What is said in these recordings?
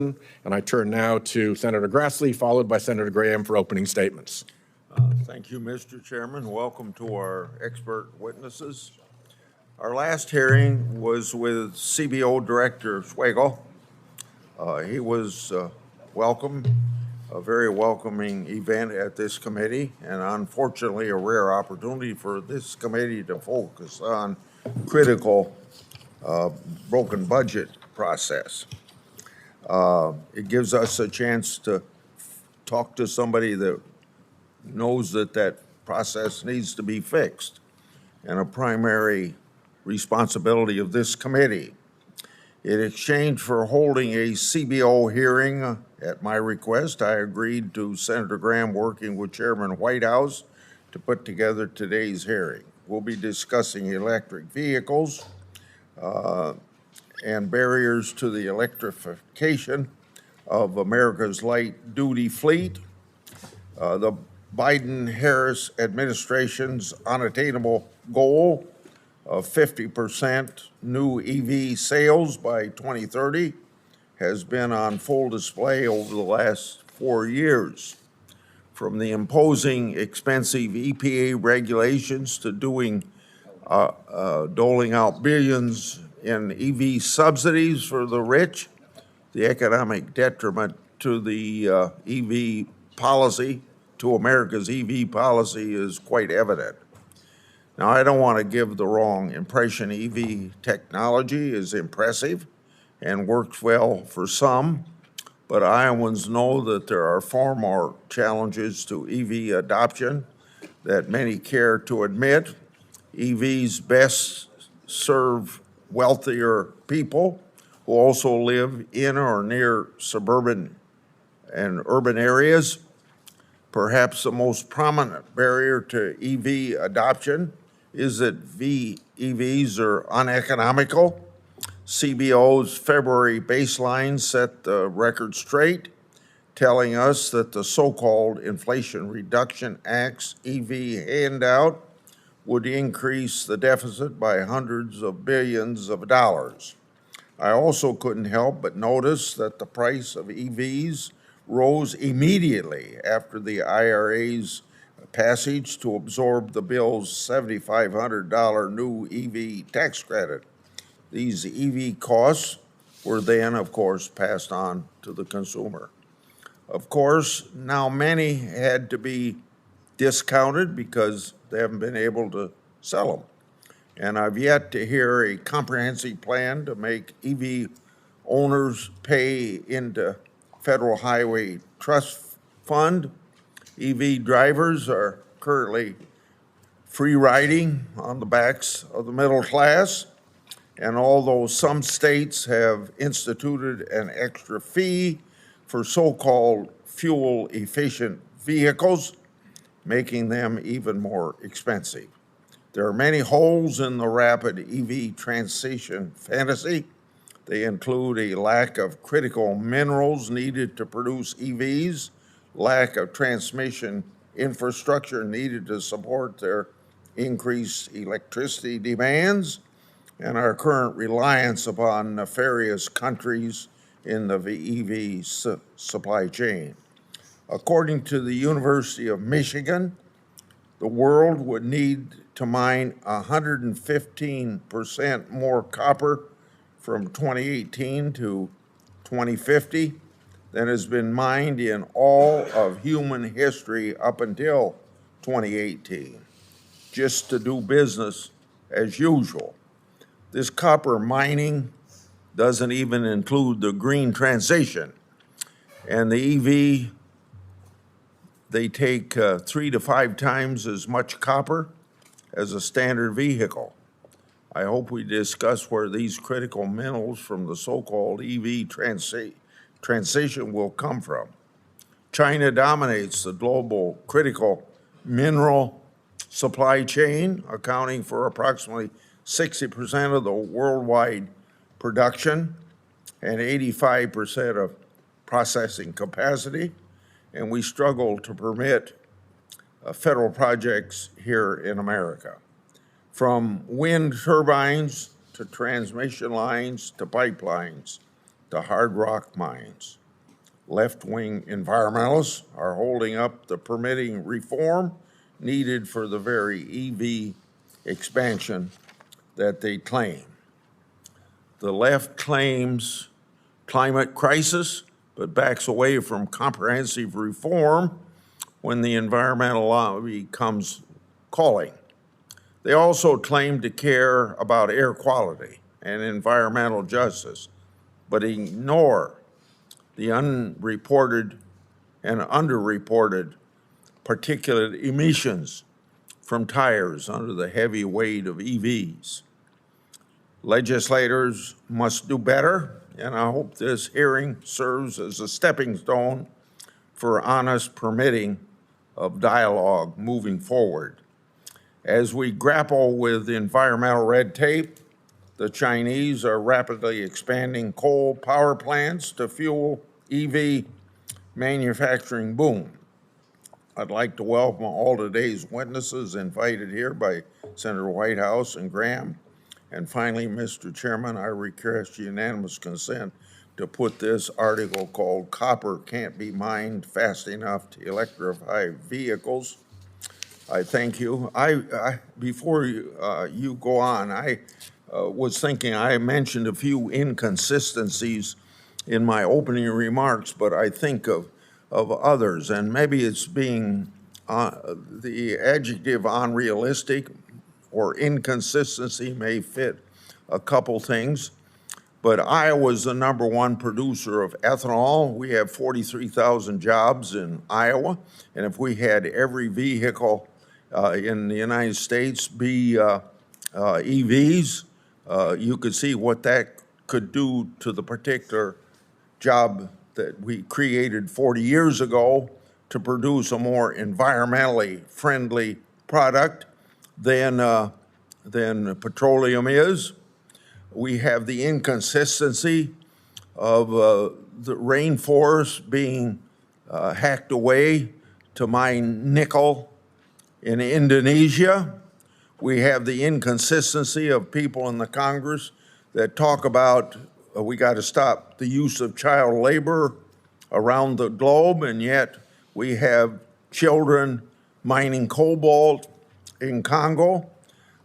And I turn now to Senator Grassley, followed by Senator Graham for opening statements. Thank you, Mr. Chairman. Welcome to our expert witnesses. Our last hearing was with CBO Director Schwegel. He was welcome, a very welcoming event at this committee, and unfortunately a rare opportunity for this committee to focus on critical broken budget process. It gives us a chance to talk to somebody that knows that that process needs to be fixed, and a primary responsibility of this committee. In exchange for holding a CBO hearing at my request, I agreed to Senator Graham working with Chairman Whitehouse to put together today's hearing. We'll be discussing electric vehicles, and barriers to the electrification of America's light-duty fleet, the Biden-Harris administration's unattainable goal of 50% new EV sales by 2030 has been on full display over the last 4 years. From the imposing expensive EPA regulations to doling out billions in EV subsidies for the rich, the economic detriment to the EV policy, to America's EV policy, is quite evident. Now, I don't want to give the wrong impression. EV technology is impressive and works well for some, but Iowans know that there are far more challenges to EV adoption that many care to admit. EVs best serve wealthier people who also live in or near suburban and urban areas. Perhaps the most prominent barrier to EV adoption is that EVs are uneconomical. CBO's February baseline set the record straight, telling us that the so-called Inflation Reduction Act's EV handout would increase the deficit by hundreds of billions of dollars. I also couldn't help but notice that the price of EVs rose immediately after the IRA's passage to absorb the bill's $7,500 new EV tax credit. These EV costs were then, of course, passed on to the consumer. Of course, now many had to be discounted because they haven't been able to sell them. And I've yet to hear a comprehensive plan to make EV owners pay into Federal Highway Trust Fund. EV drivers are currently free riding on the backs of the middle class. And although some states have instituted an extra fee for so-called fuel-efficient vehicles, making them even more expensive. There are many holes in the rapid EV transition fantasy. They include a lack of critical minerals needed to produce EVs, lack of transmission infrastructure needed to support their increased electricity demands, and our current reliance upon nefarious countries in the EV supply chain. According to the University of Michigan, the world would need to mine 115% more copper from 2018 to 2050 than has been mined in all of human history up until 2018, just to do business as usual. This copper mining doesn't even include the green transition, and the EV, they take 3 to 5 times as much copper as a standard vehicle. I hope we discuss where these critical minerals from the so-called EV transition will come from. China dominates the global critical mineral supply chain, accounting for approximately 60% of the worldwide production and 85% of processing capacity, and we struggle to permit federal projects here in America. From wind turbines to transmission lines to pipelines, to hard rock mines. Left-wing environmentalists are holding up the permitting reform needed for the very EV expansion that they claim. The left claims climate crisis, but backs away from comprehensive reform when the environmental lobby comes calling. They also claim to care about air quality and environmental justice, but ignore the unreported and underreported particulate emissions from tires under the heavy weight of EVs. Legislators must do better, and I hope this hearing serves as a stepping stone for honest permitting of dialogue moving forward. As we grapple with environmental red tape, the Chinese are rapidly expanding coal power plants to fuel EV manufacturing boom. I'd like to welcome all today's witnesses invited here by Senator Whitehouse and Graham. And finally, Mr. Chairman, I request unanimous consent to put this article called "Copper Can't Be Mined Fast Enough to Electrify Vehicles." I thank you. Before you go on, I was thinking I mentioned a few inconsistencies in my opening remarks, but I think of others, and maybe it's being the adjective unrealistic or inconsistency may fit a couple things. But Iowa's the #1 producer of ethanol. We have 43,000 jobs in Iowa, and if we had every vehicle in the United States be EVs, you could see what that could do to the particular job that we created 40 years ago to produce a more environmentally friendly product than petroleum is. We have the inconsistency of the rainforest being hacked away to mine nickel in Indonesia. We have the inconsistency of people in the Congress that talk about we got to stop the use of child labor around the globe, and yet we have children mining cobalt in Congo.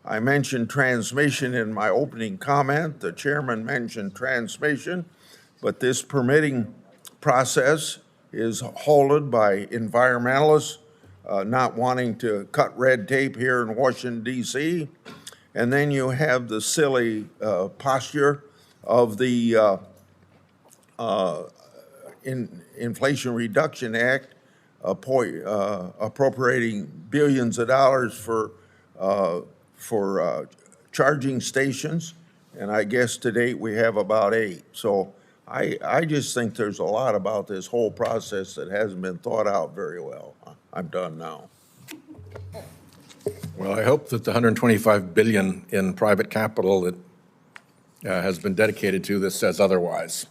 I mentioned transmission in my opening comment. The chairman mentioned transmission, but this permitting process is halted by environmentalists not wanting to cut red tape here in Washington, D.C. And then you have the silly posture of the Inflation Reduction Act appropriating billions of dollars for charging stations, and I guess to date we have about 8. So I just think there's a lot about this whole process that hasn't been thought out very well. I'm done now. Well, I hope that the $125 billion in private capital that has been dedicated to this says otherwise.